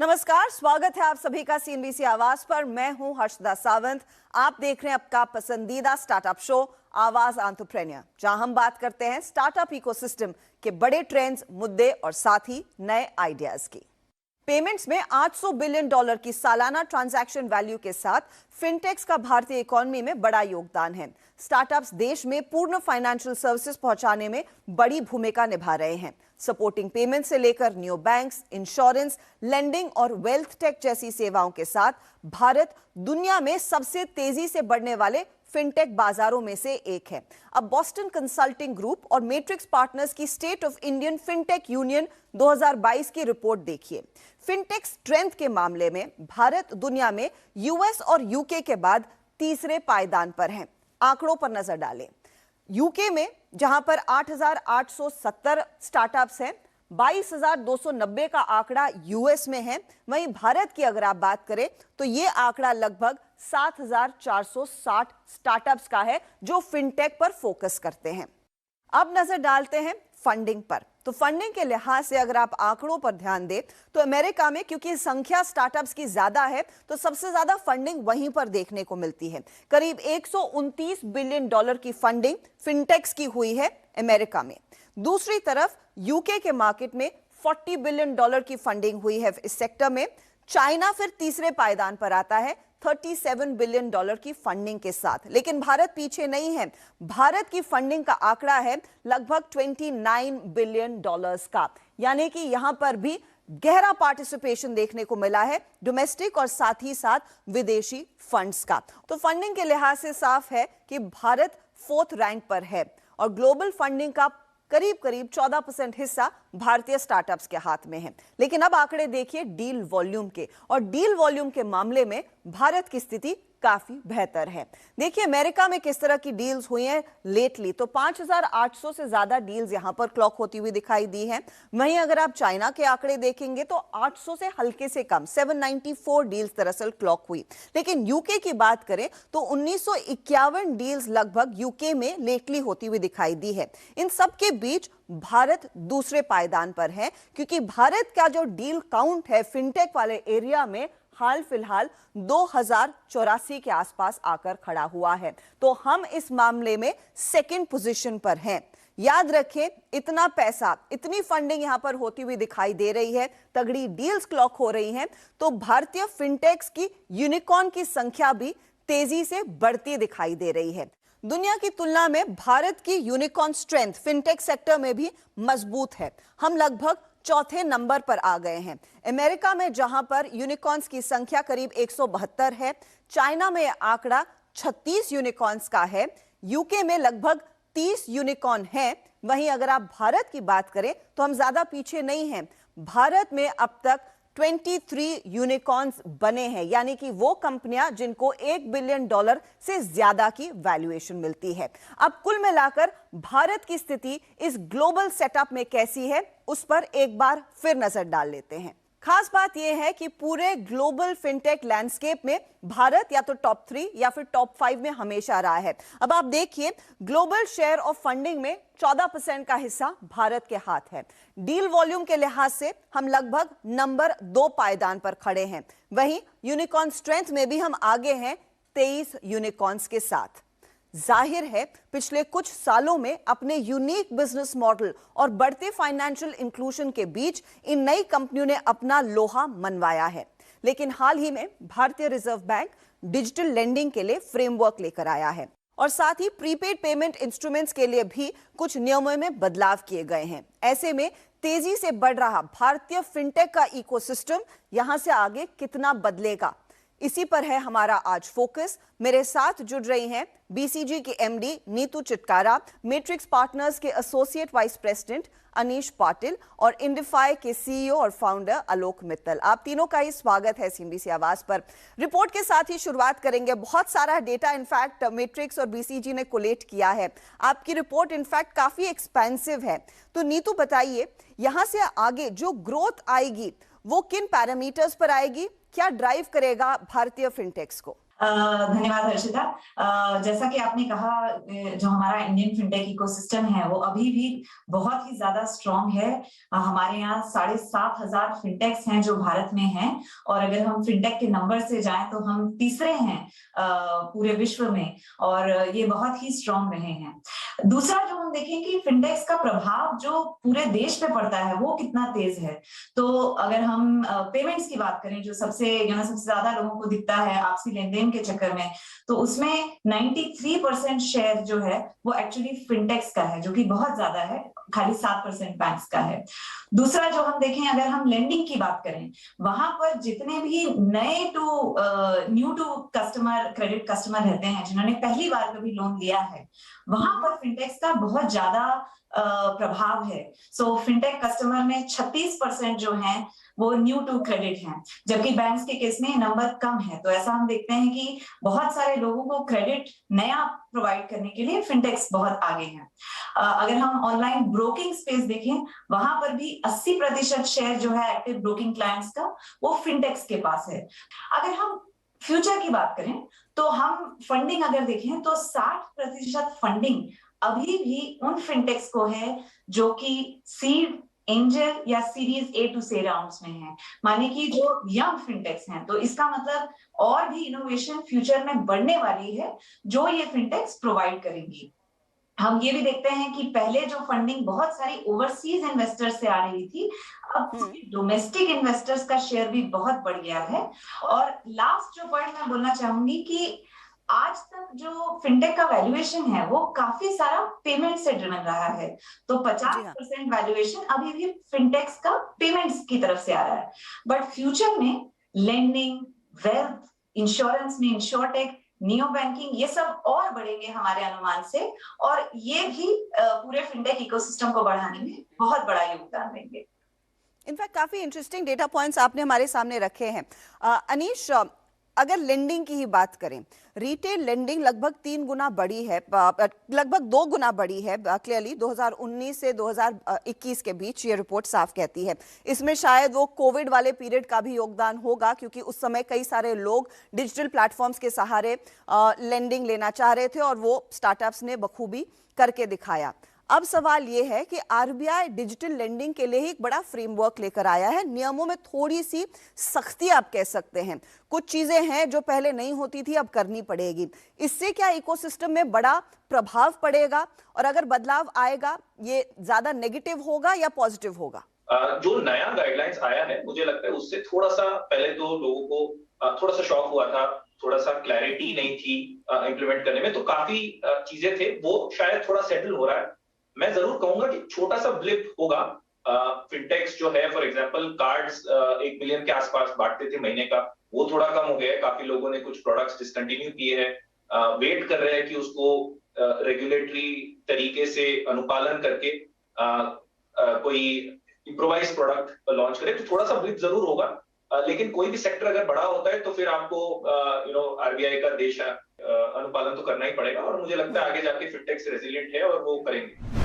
नमस्कार, स्वागत है आप सभी का सीएनबीसी आवाज पर। मैं हूं हर्षदा सावंत। आप देख रहे हैं आपका पसंदीदा स्टार्टअप शो आवाज एंटरप्रेन्योर, जहां हम बात करते हैं स्टार्टअप इकोसिस्टम के बड़े ट्रेंड्स, मुद्दे और साथ ही नए आइडियाज की। पेमेंट्स में $800 बिलियन की सालाना ट्रांजैक्शन वैल्यू के साथ फिनटेक्स का भारतीय इकोनॉमी में बड़ा योगदान है। स्टार्टअप्स देश में पूर्ण फाइनेंशियल सर्विसेज पहुंचाने में बड़ी भूमिका निभा रहे हैं। सपोर्टिंग पेमेंट से लेकर न्यू बैंक्स, इंश्योरेंस, लेंडिंग और वेल्थ टेक जैसी सेवाओं के साथ भारत दुनिया में सबसे तेजी से बढ़ने वाले फिनटेक बाजारों में से एक है। अब बॉस्टन कंसल्टिंग ग्रुप और मैट्रिक्स पार्टनर्स की state of Indian fintech union 2022 की रिपोर्ट देखिए। फिनटेक स्ट्रेंथ के मामले में भारत दुनिया में यूएस और यूके के बाद तीसरे पायदान पर है। आंकड़ों पर नजर डालें। यूके में जहां पर 8,870 स्टार्टअप्स हैं, 22,290 का आंकड़ा यूएस में है। वहीं भारत की अगर आप बात करें तो यह आंकड़ा लगभग 7,460 स्टार्टअप्स का है जो फिनटेक पर फोकस करते हैं। अब नजर डालते हैं फंडिंग पर। तो फंडिंग के लिहाज से अगर आप आंकड़ों पर ध्यान दें तो अमेरिका में क्योंकि संख्या स्टार्टअप्स की ज्यादा है तो सबसे ज्यादा फंडिंग वहीं पर देखने को मिलती है। करीब $129 बिलियन की फंडिंग फिनटेक्स की हुई है अमेरिका में। दूसरी तरफ यूके के मार्केट में $40 बिलियन की फंडिंग हुई है इस सेक्टर में। चाइना फिर तीसरे पायदान पर आता है $37 बिलियन की फंडिंग के साथ। लेकिन भारत पीछे नहीं है। भारत की फंडिंग का आंकड़ा है लगभग $29 बिलियन का, यानी कि यहां पर भी गहरा पार्टिसिपेशन देखने को मिला है डोमेस्टिक और साथ ही साथ विदेशी फंड्स का। तो फंडिंग के लिहाज से साफ है कि भारत 4th रैंक पर है और ग्लोबल फंडिंग का करीब 14% हिस्सा भारतीय स्टार्टअप्स के हाथ में है। लेकिन अब आंकड़े देखिए डील वॉल्यूम के, और डील वॉल्यूम के मामले में भारत की स्थिति काफी बेहतर है। देखिए अमेरिका में किस तरह की डील्स हुई हैं लेटली, तो 5,800 से ज्यादा डील्स यहां पर क्लॉक होती हुई दिखाई दी हैं। वहीं अगर आप चाइना के आंकड़े देखेंगे तो 800 से हल्के से कम 794 डील्स दरअसल क्लॉक हुई। लेकिन यूके की बात करें तो 1951 डील्स लगभग यूके में लेटली होती हुई दिखाई दी है। इन सब के बीच भारत दूसरे पायदान पर है, क्योंकि भारत का जो डील काउंट है फिनटेक वाले एरिया में हाल फिलहाल 2084 के आसपास आकर खड़ा हुआ है। तो हम इस मामले में सेकंड पोजीशन पर हैं। याद रखें, इतना पैसा, इतनी फंडिंग यहां पर होती हुई दिखाई दे रही है, तगड़ी डील्स क्लॉक हो रही हैं, तो भारतीय फिनटेक्स की यूनिकॉर्न की संख्या भी तेजी से बढ़ती दिखाई दे रही है। दुनिया की तुलना में भारत की यूनिकॉर्न स्ट्रेंथ फिनटेक सेक्टर में भी मजबूत है। हम लगभग चौथे नंबर पर आ गए हैं। अमेरिका में जहां पर यूनिकॉर्न्स की संख्या करीब 172 है, चाइना में आंकड़ा 36 यूनिकॉर्न्स का है, यूके में लगभग 30 यूनिकॉर्न है। वहीं अगर आप भारत की बात करें तो हम ज्यादा पीछे नहीं हैं। भारत में अब तक 23 यूनिकॉर्न्स बने हैं, यानी कि वो कंपनियां जिनको $1 बिलियन से ज्यादा की वैल्यूएशन मिलती है। अब कुल मिलाकर भारत की स्थिति इस ग्लोबल सेटअप में कैसी है, उस पर एक बार फिर नजर डाल लेते हैं। खास बात यह है कि पूरे ग्लोबल फिनटेक लैंडस्केप में भारत या तो टॉप 3 या फिर टॉप 5 में हमेशा रहा है। अब आप देखिए ग्लोबल शेयर ऑफ फंडिंग में 14% का हिस्सा भारत के हाथ है। डील वॉल्यूम के लिहाज से हम लगभग नंबर 2 पायदान पर खड़े हैं। वहीं यूनिकॉर्न स्ट्रेंथ में भी हम आगे हैं 23 यूनिकॉर्न्स के साथ। जाहिर है पिछले कुछ सालों में अपने यूनिक बिजनेस मॉडल और बढ़ते फाइनेंशियल इंक्लूजन के बीच इन नई कंपनियों ने अपना लोहा मनवाया है। लेकिन हाल ही में भारतीय रिजर्व बैंक डिजिटल लेंडिंग के लिए फ्रेमवर्क लेकर आया है और साथ ही प्रीपेड पेमेंट इंस्ट्रूमेंट्स के लिए भी कुछ नियमों में बदलाव किए गए हैं। ऐसे में तेजी से बढ़ रहा भारतीय फिनटेक का इकोसिस्टम यहां से आगे कितना बदलेगा, इसी पर है हमारा आज फोकस। मेरे साथ जुड़ रही हैं बीसीजी की MD Neetu Chitkara, Matrix Partners के associate vice president Anish Patil और इंडिफाई के सीईओ और फाउंडर आलोक मित्तल। आप तीनों का ही स्वागत है सीएनबीसी आवाज पर। रिपोर्ट के साथ ही शुरुआत करेंगे। बहुत सारा डेटा इनफैक्ट मैट्रिक्स और बीसीजी ने कोलेट किया है। आपकी रिपोर्ट इनफैक्ट काफी एक्सपेंसिव है। तो नीतू बताइए, यहां से आगे जो ग्रोथ आएगी वो किन पैरामीटर्स पर आएगी, क्या ड्राइव करेगा भारतीय फिनटेक्स को? धन्यवाद हर्षिता। जैसा कि आपने कहा, जो हमारा इंडियन फिनटेक इकोसिस्टम है वो अभी भी बहुत ही ज्यादा स्ट्रांग है। हमारे यहाँ 7,500 फिनटेक्स हैं जो भारत में हैं, और अगर हम फिनटेक के नंबर से जाएं तो हम तीसरे हैं पूरे विश्व में, और ये बहुत ही स्ट्रांग रहे हैं। दूसरा जो हम देखें कि फिनटेक्स का प्रभाव जो पूरे देश पे पड़ता है वो कितना तेज है। तो अगर हम पेमेंट्स की बात करें, जो सबसे ज्यादा लोगों को दिखता है आपसी लेन देन के चक्कर में, तो उसमें 93% शेयर जो है वो एक्चुअली फिनटेक्स का है, जो कि बहुत ज्यादा है, खाली 7% बैंक्स का है। दूसरा जो हम देखें, अगर हम लेंडिंग की बात करें, वहां पर जितने भी new to customer credit customer रहते हैं, जिन्होंने पहली बार कभी लोन लिया है, वहां पर फिनटेक्स का बहुत ज्यादा प्रभाव है। सो फिनटेक कस्टमर में 36% जो है वो न्यू टू क्रेडिट हैं, जबकि बैंक्स के केस में नंबर कम है। तो ऐसा हम देखते हैं कि बहुत सारे लोगों को क्रेडिट नया प्रोवाइड करने के लिए फिनटेक्स बहुत आगे हैं। अगर हम ऑनलाइन ब्रोकिंग स्पेस देखें, वहां पर भी 80% शेयर जो है एक्टिव ब्रोकिंग क्लाइंट्स का वो फिनटेक्स के पास है। अगर हम फ्यूचर की बात करें, तो हम फंडिंग अगर देखें तो 60% फंडिंग अभी भी उन फिनटेक्स को है जो कि सीड, एंजल या series A to C rounds में है, माने कि जो यंग फिनटेक्स हैं। तो इसका मतलब और भी इनोवेशन फ्यूचर में बढ़ने वाली है जो ये फिनटेक्स प्रोवाइड करेंगी। हम ये भी देखते हैं कि पहले जो फंडिंग बहुत सारी ओवरसीज इन्वेस्टर्स से आ रही थी, अब डोमेस्टिक इन्वेस्टर्स का शेयर भी बहुत बढ़ गया है। और लास्ट जो पॉइंट मैं बोलना चाहूंगी कि आज तक जो फिनटेक का वैल्यूएशन है वो काफी सारा पेमेंट से ड्रिवन रहा है। तो 50% वैल्यूएशन अभी भी फिनटेक्स का पेमेंट्स की तरफ से आ रहा है। बट फ्यूचर में लेंडिंग, वेल्थ, इंश्योरेंस में इंश्योरटेक, नियो बैंकिंग, ये सब और बढ़ेंगे हमारे अनुमान से, और ये भी पूरे फिनटेक इकोसिस्टम को बढ़ाने में बहुत बड़ा योगदान देंगे। इनफैक्ट काफी इंटरेस्टिंग डेटा पॉइंट्स आपने हमारे सामने रखे हैं। अनीश, अगर लेंडिंग की ही बात करें, रिटेल लेंडिंग लगभग 3 गुना बढ़ी है, लगभग 2 गुना बढ़ी है क्लियरली 2019 से 2021 के बीच, ये रिपोर्ट साफ कहती है। इसमें शायद वो कोविड वाले पीरियड का भी योगदान होगा, क्योंकि उस समय कई सारे लोग डिजिटल प्लेटफॉर्म्स के सहारे लेंडिंग लेना चाह रहे थे और वो स्टार्टअप्स ने बखूबी करके दिखाया। अब सवाल ये है कि आरबीआई डिजिटल लेंडिंग के लिए ही एक बड़ा फ्रेमवर्क लेकर आया है। नियमों में थोड़ी सी सख्ती आप कह सकते हैं, कुछ चीजें हैं जो पहले नहीं होती थी अब करनी पड़ेगी। इससे क्या इकोसिस्टम में बड़ा प्रभाव पड़ेगा, और अगर बदलाव आएगा ये ज्यादा नेगेटिव होगा या पॉजिटिव होगा? जो नया गाइडलाइंस आया है, मुझे लगता है उससे थोड़ा सा पहले तो लोगों को थोड़ा सा शॉक हुआ था, थोड़ा सा क्लैरिटी नहीं थी इम्प्लीमेंट करने में, तो काफी चीजें थे, वो शायद थोड़ा सेटल हो रहा है। मैं जरूर कहूंगा कि छोटा सा ब्लिप होगा। फिनटेक्स जो है, फॉर एग्जांपल कार्ड्स 1 मिलियन के आसपास बांटते थे महीने का, वो थोड़ा कम हो गया है। काफी लोगों ने कुछ प्रोडक्ट्स डिसकंटिन्यू किए हैं, वेट कर रहे हैं कि उसको रेगुलेटरी तरीके से अनुपालन करके कोई इम्प्रोवाइज प्रोडक्ट लॉन्च करे, तो थोड़ा सा ब्लिप जरूर होगा। लेकिन कोई भी सेक्टर अगर बड़ा होता है तो फिर आपको आरबीआई का देश अनुपालन तो करना ही पड़ेगा, और मुझे लगता है आगे जाके फिनटेक्स रेजिलिएंट है और वो करेंगे।